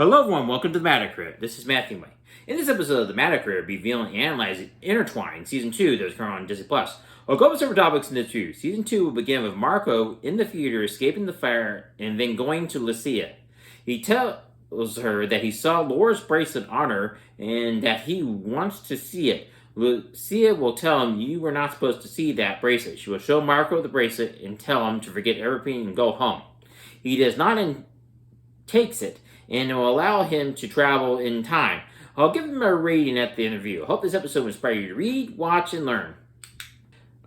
Hello everyone, welcome to the Matter Crib. This is Matthew Way. In this episode of the Matter Crib, revealing and analyzing Intertwined, Season 2 that is currently on Disney+. I'll go over several topics in this review. Season 2 will begin with Marco in the theater escaping the fire and then going to Lucia. He tells her that he saw Laura's bracelet on her and that he wants to see it. Lucia will tell him, "You were not supposed to see that bracelet." She will show Marco the bracelet and tell him to forget everything and go home. He does not and takes it, and it will allow him to travel in time. I'll give him a rating at the interview. I hope this episode will inspire you to read, watch, and learn.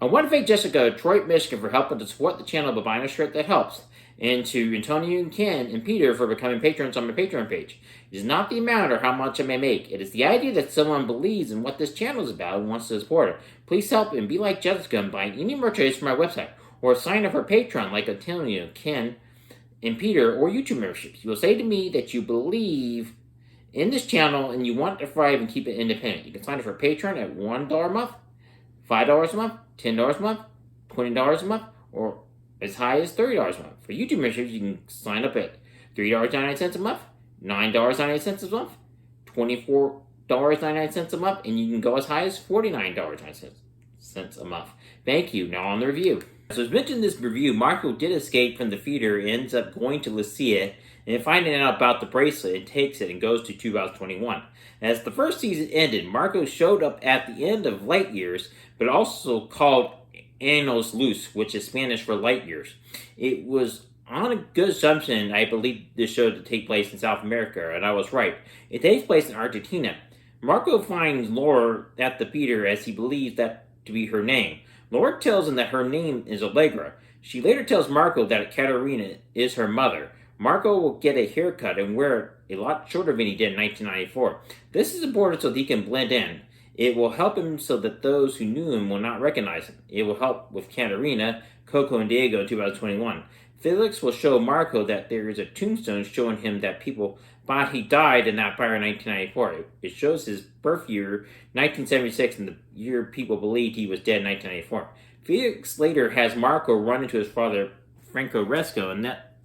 I want to thank Jessica, Detroit, Michigan for helping to support the channel by buying a shirt that helps, and to Antonio and Ken and Peter for becoming patrons on my Patreon page. It is not the amount or how much I may make. It is the idea that someone believes in what this channel is about and wants to support it. Please help and be like Jessica and buy any merchandise from my website, or sign up for Patreon like Antonio, Ken, and Peter, or YouTube memberships. You will say to me that you believe in this channel and you want to thrive and keep it independent. You can sign up for Patreon at $1 a month, $5 a month, $10 a month, $20 a month, or as high as $30 a month. For YouTube memberships, you can sign up at $3.99 a month, $9.98 a month, $24.99 a month, and you can go as high as $49.99 a month. Thank you. Now on the review. So as mentioned in this review, Marco did escape from the theater and ends up going to Lucia and finding out about the bracelet and takes it and goes to 2021. As the first season ended, Marco showed up at the end of Light Years, but also called Años Luz, which is Spanish for light years. It was on a good assumption I believed this show to take place in South America, and I was right. It takes place in Argentina. Marco finds Laura at the theater as he believes that to be her name. Laura tells him that her name is Allegra. She later tells Marco that Katerina is her mother. Marco will get a haircut and wear it a lot shorter than he did in 1994. This is important so that he can blend in. It will help him so that those who knew him will not recognize him. It will help with Katerina, Coco, and Diego in 2021. Felix will show Marco that there is a tombstone showing him that people thought he died in that fire in 1994. It shows his birth year, 1976, and the year people believed he was dead in 1994. Felix later has Marco run into his father, Franco Resco, and that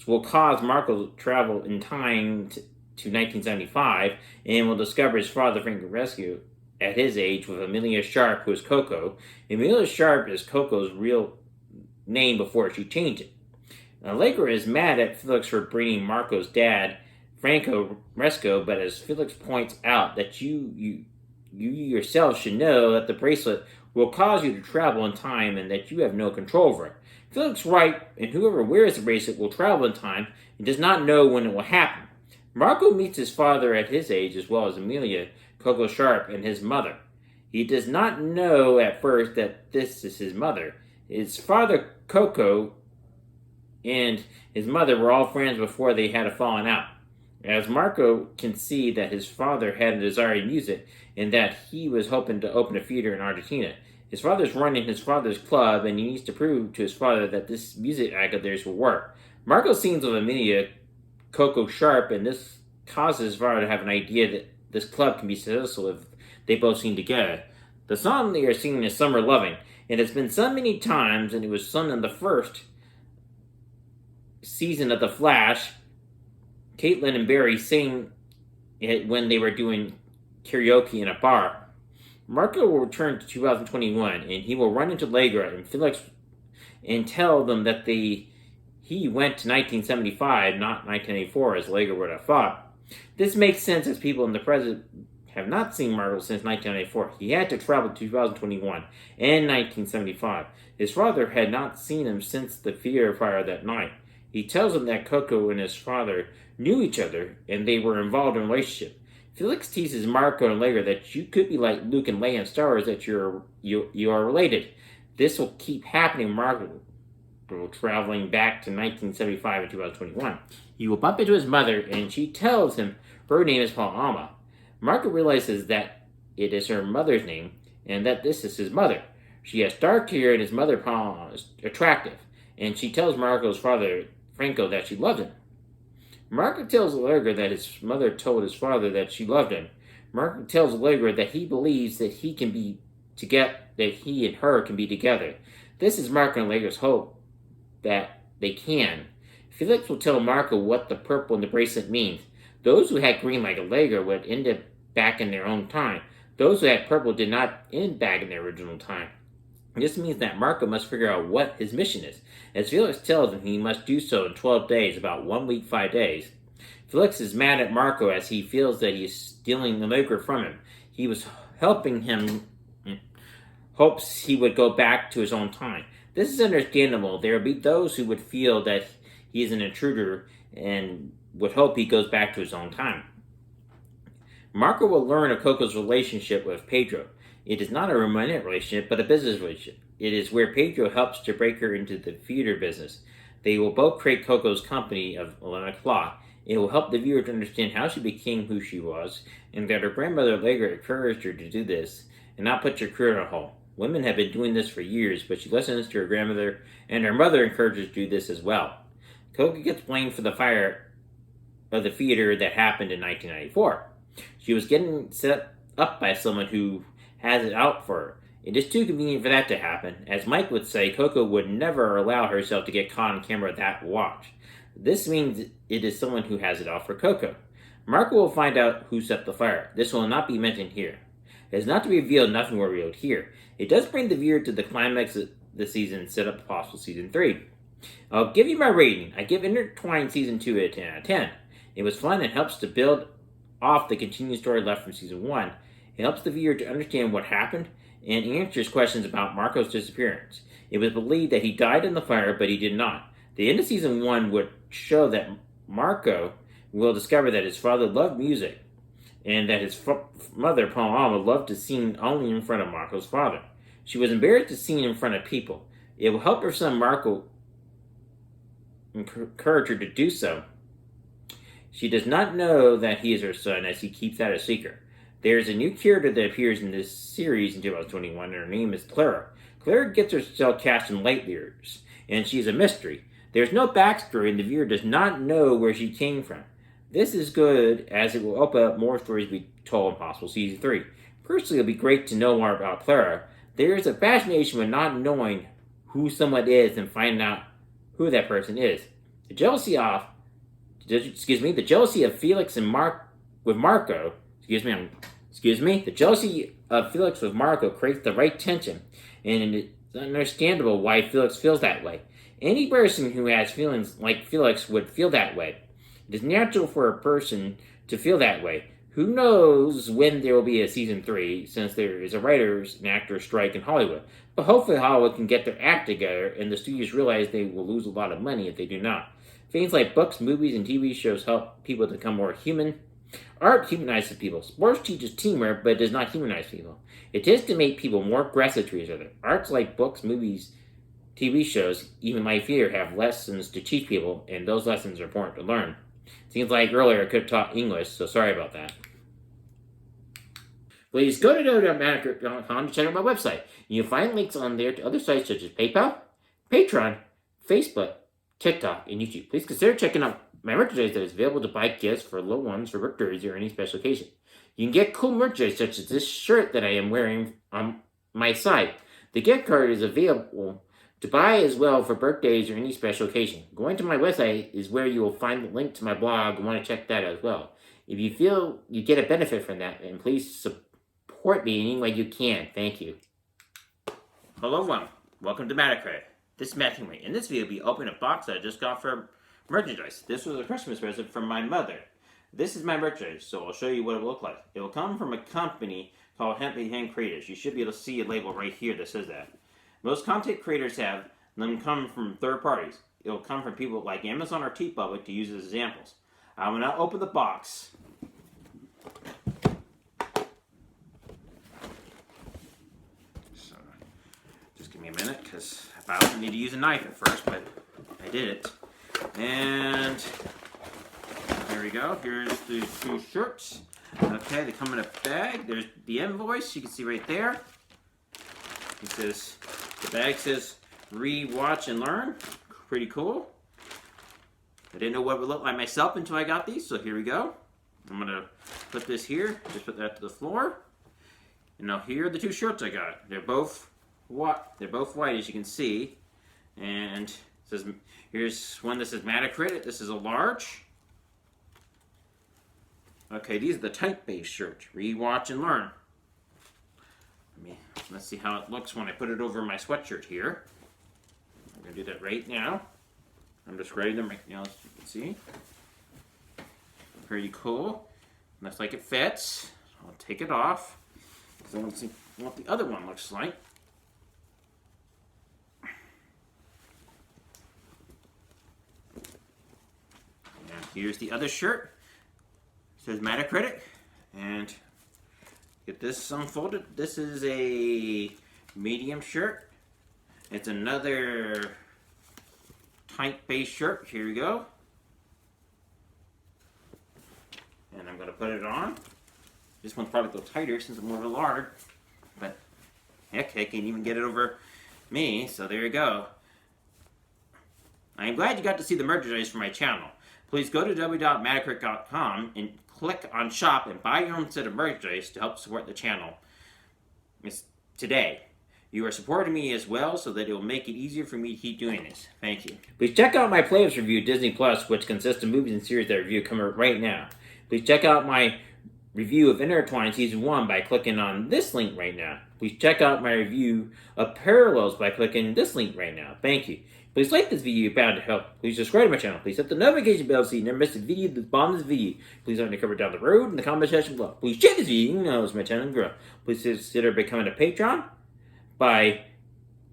will cause Marco to travel in time to 1975, and will discover his father, Franco Resco, at his age with Amelia Sharp, who is Coco. Amelia Sharp is Coco's real name before she changed it. Allegra is mad at Felix for bringing Marco's dad, Franco Resco, but as Felix points out that you yourself should know that the bracelet will cause you to travel in time and that you have no control over it. Felix right, and whoever wears the bracelet will travel in time and does not know when it will happen. Marco meets his father at his age as well as Amelia, Coco Sharp, and his mother. He does not know at first that this is his mother. His father, Coco, and his mother were all friends before they had a falling out. As Marco can see that his father had a desire in music and that he was hoping to open a theater in Argentina. His father's running his father's club and he needs to prove to his father that this music act of theirs will work. Marco sings with Amelia, Coco Sharp, and this causes his father to have an idea that this club can be successful if they both sing together. The song they are singing is Summer Loving. It has been sung many times, and it was sung in the first season of The Flash. Caitlin and Barry sang it when they were doing karaoke in a bar. Marco will return to 2021, and he will run into Allegra and Felix and tell them that he went to 1975, not 1984, as Allegra would have thought. This makes sense as people in the present have not seen Marco since 1994. He had to travel to 2021 and 1975. His father had not seen him since the theater fire that night. He tells him that Coco and his father knew each other and they were involved in a relationship. Felix teases Marco and Allegra that you could be like Luke and Leia in Star Wars, that you are related. This will keep happening. Marco traveling back to 1975 and 2021. He will bump into his mother and she tells him her name is Paloma. Marco realizes that it is her mother's name and that this is his mother. She has dark hair and his mother, Paloma, is attractive. And she tells Marco's father, Franco, that she loves him. Marco tells Allegra that his mother told his father that she loved him. Marco tells Allegra that he believes that he and her can be together. This is Marco and Allegra's hope that they can. Felix will tell Marco what the purple in the bracelet means. Those who had green like Allegra would end up back in their own time. Those who had purple did not end back in their original time. This means that Marco must figure out what his mission is. As Felix tells him, he must do so in 12 days, about 1 week, 5 days. Felix is mad at Marco as he feels that he is stealing the liquor from him. He was helping him, hopes he would go back to his own time. This is understandable. There will be those who would feel that he is an intruder and would hope he goes back to his own time. Marco will learn of Coco's relationship with Pedro. It is not a romantic relationship, but a business relationship. It is where Pedro helps to break her into the theater business. They will both create Coco's company of 11 o'clock. It will help the viewer to understand how she became who she was, and that her grandmother Allegra encouraged her to do this, and not put her career in a hole. Women have been doing this for years, but she listens to her grandmother, and her mother encourages her to do this as well. Coco gets blamed for the fire of the theater that happened in 1994. She was getting set up by someone who has it out for her. It is too convenient for that to happen. As Mike would say, Coco would never allow herself to get caught on camera that watch. This means it is someone who has it out for Coco. Marco will find out who set the fire. This will not be mentioned here. It is not to be revealed, nothing will be revealed here. It does bring the viewer to the climax of the season and set up the possible season 3. I'll give you my rating. I give Intertwined season 2 a 10 out of 10. It was fun and helps to build off the continued story left from season 1. It helps the viewer to understand what happened and answers questions about Marco's disappearance. It was believed that he died in the fire, but he did not. The end of season 1 would show that Marco will discover that his father loved music and that his mother, Paloma, loved to sing only in front of Marco's father. She was embarrassed to sing in front of people. It will help her son Marco encourage her to do so. She does not know that he is her son, as he keeps that a secret. There is a new character that appears in this series in 2021, and her name is Clara. Clara gets herself cast in light years, and she is a mystery. There is no backstory, and the viewer does not know where she came from. This is good, as it will open up more stories to be told in possible season 3. Personally, it will be great to know more about Clara. There is a fascination with not knowing who someone is and finding out who that person is. The jealousy of Felix and Marco creates the right tension, and it is understandable why Felix feels that way. Any person who has feelings like Felix would feel that way. It is natural for a person to feel that way. Who knows when there will be a season 3, since there is a writers and actors strike in Hollywood. But hopefully Hollywood can get their act together, and the studios realize they will lose a lot of money if they do not. Things like books, movies, and TV shows help people to become more human. Art humanizes people. Sports teaches teamwork, but it does not humanize people. It tends to make people more aggressive to each other. Arts like books, movies, TV shows, even live theater have lessons to teach people, and those lessons are important to learn. Seems like earlier I could have taught English, so sorry about that. Please go to www.manicure.com to check out my website. You'll find links on there to other sites such as PayPal, Patreon, Facebook, TikTok, and YouTube. Please consider checking out my merchandise that is available to buy gifts for little ones for birthdays or any special occasion. You can get cool merchandise such as this shirt that I am wearing on my site. The gift card is available to buy as well for birthdays or any special occasion. Going to my website is where you will find the link to my blog and want to check that as well. If you feel you get a benefit from that, then please support me in any way you can. Thank you. Hello everyone. Welcome to Matacred. This is Matt Henry. In this video, we'll be opening a box that I just got for merchandise. This was a Christmas present from my mother. This is my merchandise, so I'll show you what it will look like. It will come from a company called Henry Hand Creators. You should be able to see a label right here that says that. Most content creators have them come from third parties. It will come from people like Amazon or TeePublic to use as examples. I will now open the box. So, just give me a minute because I also need to use a knife at first, but I did it. And here we go. Here's the 2 shirts. Okay, they come in a bag. There's the invoice. You can see right there. It says, the bag says, read, watch, and learn. Pretty cool. I didn't know what it would look like myself until I got these, so here we go. I'm going to put this here. Just put that to the floor. And now here are the 2 shirts I got. They're both white, as you can see. And it says, here's one that says Matacred. This is a large. Okay, these are the type-based shirts. Read, watch, and learn. Let's see how it looks when I put it over my sweatshirt here. I'm going to do that right now. I'm just writing them right now, as you can see. Pretty cool. Looks like it fits. I'll take it off. So I want to see what the other one looks like. And here's the other shirt. It says Metacritic. And get this unfolded. This is a medium shirt. It's another type-based shirt. Here we go. And I'm going to put it on. This one's probably a little tighter since I'm more of a large. But heck, I can't even get it over me. So there you go. I'm glad you got to see the merchandise for my channel. Please go to www.metacritic.com and click on shop and buy your own set of merchandise to help support the channel. Today. You are supporting me as well so that it will make it easier for me to keep doing this. Thank you. Please check out my playlist review Disney Plus, which consists of movies and series that I review coming up right now. Please check out my review of Intertwined Season 1 by clicking on this link right now. Please check out my review of Parallels by clicking this link right now. Thank you. Please like this video if you found it helpful. Please subscribe to my channel. Please hit the notification bell so you never miss a video that's on this video. Please let me cover down the road in the comment section below. Please share this video, you know, as my channel grows. Please consider becoming a patron by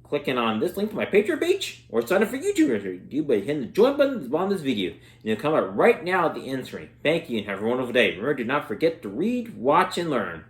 clicking on this link to my Patreon page, or sign up for YouTube by hitting the join button that's on this video. And it'll come up right now at the end screen. Thank you and have a wonderful day. Remember, do not forget to read, watch, and learn.